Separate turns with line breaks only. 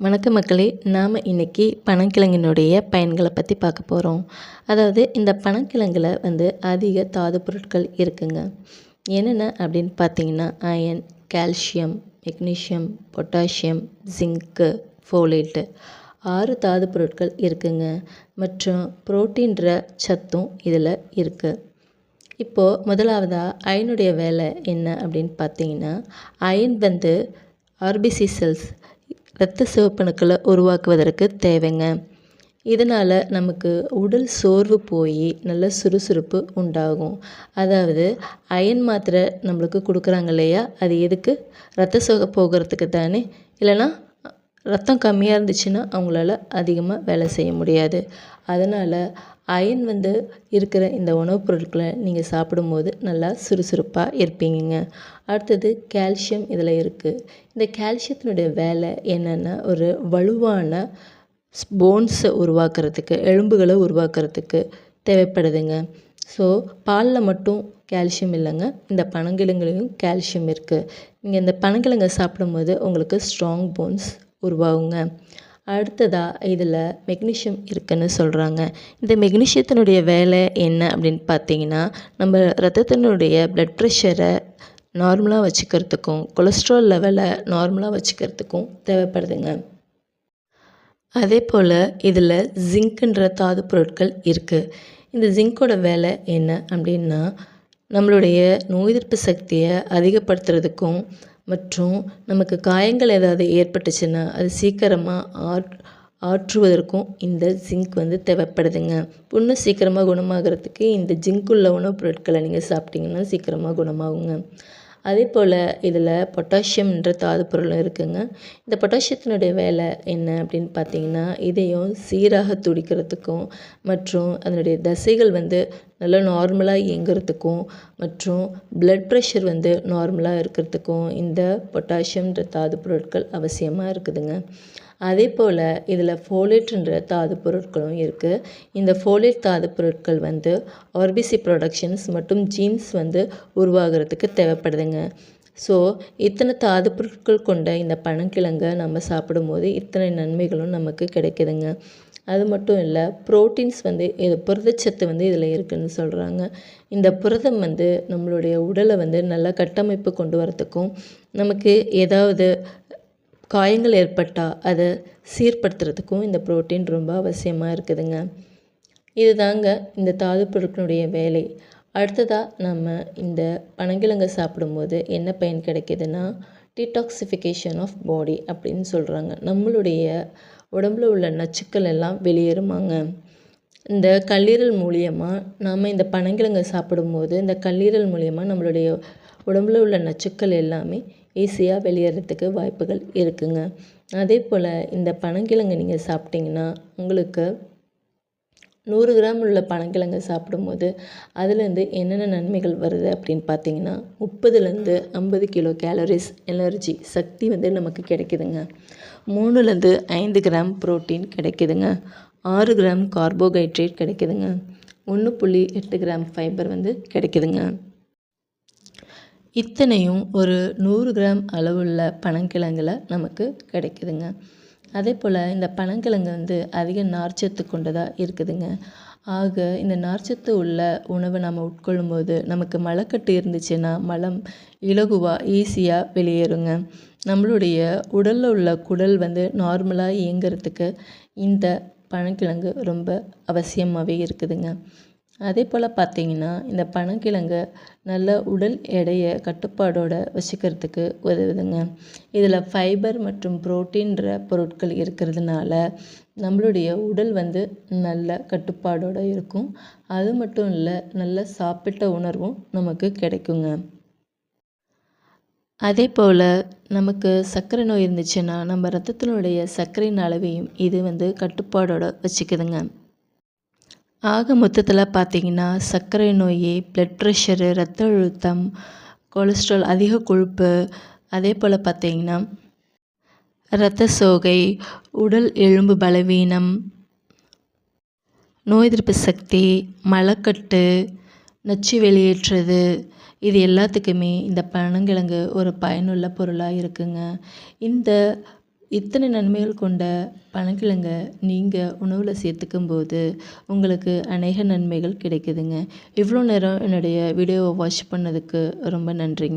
வணக்கம் மக்களே, நாம் இன்றைக்கி பனங்கிழங்கினுடைய பயன்களை பற்றி பார்க்க போகிறோம். அதாவது இந்த பனங்கிழங்கில் அதிக தாது பொருட்கள் இருக்குங்க. என்னென்ன அப்படின்னு பார்த்தீங்கன்னா iron, calcium, magnesium, potassium, zinc, folate 6 தாது பொருட்கள் இருக்குங்க. மற்றும் புரோட்டீன்ற சத்தும் இதில் இருக்குது. இப்போது முதலாவதாக அயனுடைய வேலை என்ன அப்படின்னு பார்த்தீங்கன்னா, அயன் ஆர்பிசி செல்ஸ் இரத்த சிவப்பணுக்களை உருவாக்குவதற்கு தேவைங்க. இதனால் நமக்கு உடல் சோர்வு போய் நல்ல சுறுசுறுப்பு உண்டாகும். அதாவது அயன் மாத்திரை நம்மளுக்கு கொடுக்குறாங்க இல்லையா, அது எதுக்கு? இரத்த சோகை போகிறதுக்கு தானே. இல்லைனா ரத்தம் கம்மியாக இருந்துச்சுன்னா அவங்களால அதிகமாக வேலை செய்ய முடியாது. அதனால் அயன் இருக்கிற இந்த உணவுப் பொருட்களை நீங்கள் சாப்பிடும்போது நல்லா சுறுசுறுப்பாக இருப்பீங்க. அடுத்தது கால்சியம் இதில் இருக்குது. இந்த கால்சியத்தினுடைய வேலை என்னென்னா, ஒரு வலுவான போன்ஸை உருவாக்குறதுக்கு, எலும்புகளை உருவாக்குறதுக்கு தேவைப்படுதுங்க. ஸோ பாலில் மட்டும் கால்சியம் இல்லைங்க, இந்த பனங்கிழங்குலையும் கால்சியம் இருக்குது. நீங்கள் இந்த பனங்கிழங்கை சாப்பிடும்போது உங்களுக்கு ஸ்ட்ராங் போன்ஸ் உருவாகுங்க. அடுத்ததாக இதில் மெக்னீஷியம் இருக்குதுன்னு சொல்கிறாங்க. இந்த மெக்னீஷியத்தினுடைய வேலை என்ன அப்படின்னு பார்த்தீங்கன்னா, நம்ம ரத்தத்தினுடைய ப்ளட் ப்ரெஷரை நார்மலாக வச்சுக்கிறதுக்கும், கொலஸ்ட்ரால் லெவலை நார்மலாக வச்சுக்கிறதுக்கும் தேவைப்படுதுங்க. அதே போல் இதில் ஜிங்க்குன்ற தாது பொருட்கள் இருக்குது. இந்த ஜிங்கோட வேலை என்ன அப்படின்னா, நம்மளுடைய நோய் எதிர்ப்பு சக்தியை அதிகப்படுத்துறதுக்கும் மற்றும் நமக்கு காயங்கள் ஏதாவது ஏற்பட்டுச்சுன்னா அது சீக்கிரமாக ஆற்றுவதற்கும் இந்த ஜிங்க் தேவைப்படுதுங்க. புண்ணு சீக்கிரமாக குணமாகறதுக்கு இந்த ஜிங்க்குள்ள உணவுப் பொருட்களை நீங்கள் சாப்பிட்டிங்கன்னா சீக்கிரமாக குணமாகுங்க. அதே போல் இதில் பொட்டாசியம்ன்ற தாது பொருளும் இருக்குதுங்க. இந்த பொட்டாசியத்தினுடைய வேலை என்ன அப்படின்னு பார்த்தீங்கன்னா, இதயம் சீராக துடிக்கிறதுக்கும் மற்றும் அதனுடைய தசைகள் நல்லா நார்மலாக இயங்குறதுக்கும் மற்றும் ப்ளட் ப்ரெஷர் நார்மலாக இருக்கிறதுக்கும் இந்த பொட்டாசியம்ன்ற தாது பொருட்கள் அவசியமாக இருக்குதுங்க. அதே போல் இதில் ஃபோலேட்ன்ற தாது பொருட்களும் இருக்குது. இந்த ஃபோலேட் தாது பொருட்கள் ஆர்பிசி ப்ரொடக்ஷன்ஸ் மற்றும் ஜீன்ஸ் உருவாகிறதுக்கு தேவைப்படுதுங்க. ஸோ இத்தனை தாது பொருட்கள் கொண்ட இந்த பனங்கிழங்கை நம்ம சாப்பிடும்போது இத்தனை நன்மைகளும் நமக்கு கிடைக்குதுங்க. அது மட்டும் இல்லை, ப்ரோட்டீன்ஸ் இது புரதச்சத்து இதில் இருக்குதுன்னு சொல்கிறாங்க. இந்த புரதம் நம்மளுடைய உடலை நல்லா கட்டமைப்பு கொண்டு வரத்துக்கும், நமக்கு ஏதாவது காயங்கள் ஏற்பட்டால் அதை சீர்படுத்துறதுக்கும் இந்த புரோட்டீன் ரொம்ப அவசியமாக இருக்குதுங்க. இது தாங்க இந்த தாது பொருட்களுடைய வேலை. அடுத்ததாக நம்ம இந்த பனங்கிழங்கை சாப்பிடும்போது என்ன பயன் கிடைக்கிதுன்னா, டீடாக்சிஃபிகேஷன் ஆஃப் பாடி அப்படின்னு சொல்கிறாங்க. நம்மளுடைய உடம்புல உள்ள நச்சுக்கள் எல்லாம் வெளியேறுமாங்க. இந்த கல்லீரல் மூலியமாக நாம் இந்த பனங்கிழங்கை சாப்பிடும்போது இந்த கல்லீரல் மூலியமாக நம்மளுடைய உடம்புல உள்ள நச்சுக்கள் எல்லாமே ஈஸியாக வெளியேறதுக்கு வாய்ப்புகள் இருக்குங்க. அதே போல் இந்த பனங்கிழங்கை நீங்கள் சாப்பிட்டிங்கன்னா உங்களுக்கு 100 கிராம் உள்ள பனங்கிழங்கை சாப்பிடும்போது அதுலேருந்து என்னென்ன நன்மைகள் வருது அப்படின்னு பார்த்தீங்கன்னா, 30லேருந்து 50 கிலோ கேலரிஸ் எனர்ஜி சக்தி நமக்கு கிடைக்குதுங்க. 3லேருந்து 5 கிராம் புரோட்டீன் கிடைக்குதுங்க. 6 கிராம் கார்போஹைட்ரேட் கிடைக்குதுங்க. 1.8 கிராம் ஃபைபர் கிடைக்குதுங்க. இத்தனையும் ஒரு 100 கிராம் அளவுள்ள பனங்கிழங்கில் நமக்கு கிடைக்குதுங்க. அதே போல் இந்த பனங்கிழங்கு அதிக நார்ச்சத்து கொண்டதாக இருக்குதுங்க. ஆக இந்த நார்ச்சத்து உள்ள உணவை நம்ம உட்கொள்ளும்போது நமக்கு மலக்கட்டு இருந்துச்சுன்னா மலம் இலகுவாக ஈஸியாக வெளியேறுங்க. நம்மளுடைய உடலில் உள்ள குடல் நார்மலாக இயங்கிறதுக்கு இந்த பனங்கிழங்கு ரொம்ப அவசியமாகவே இருக்குதுங்க. அதே போல் பார்த்திங்கன்னா, இந்த பனங்கிழங்கை நல்ல உடல் எடையை கட்டுப்பாடோடு வச்சுக்கிறதுக்கு உதவுதுங்க. இதில் ஃபைபர் மற்றும் புரோட்டீன்ற பொருட்கள் இருக்கிறதுனால நம்மளுடைய உடல் நல்ல கட்டுப்பாடோடு இருக்கும். அது மட்டும் இல்லை, நல்ல சாப்பிட்ட உணர்வும் நமக்கு கிடைக்குங்க. அதே போல் நமக்கு சர்க்கரை நோய் இருந்துச்சுன்னா நம்ம ரத்தத்தினுடைய சர்க்கரையின் அளவையும் இது கட்டுப்பாடோடு வச்சுக்குதுங்க. ஆக மொத்தத்தில் பார்த்திங்கன்னா, சர்க்கரை நோய், ப்ளட் ப்ரெஷரு, இரத்த அழுத்தம், கொலஸ்ட்ரால், அதிக கொழுப்பு, அதே போல் பார்த்திங்கன்னா இரத்த சோகை, உடல் எலும்பு பலவீனம், நோய் எதிர்ப்பு சக்தி, மலக்கட்டு, நச்சு வெளியேற்றுறது, இது எல்லாத்துக்குமே இந்த பனங்கிழங்கு ஒரு பயனுள்ள பொருளாக இருக்குங்க. இந்த இத்தனை நன்மைகள் கொண்ட பனங்கிழங்க நீங்கள் உணவில் சேர்த்துக்கும்போது உங்களுக்கு அநேக நன்மைகள் கிடைக்குதுங்க. இவ்வளோ நேரம் என்னுடைய வீடியோவை வாட்ச் பண்ணதுக்கு ரொம்ப நன்றிங்க.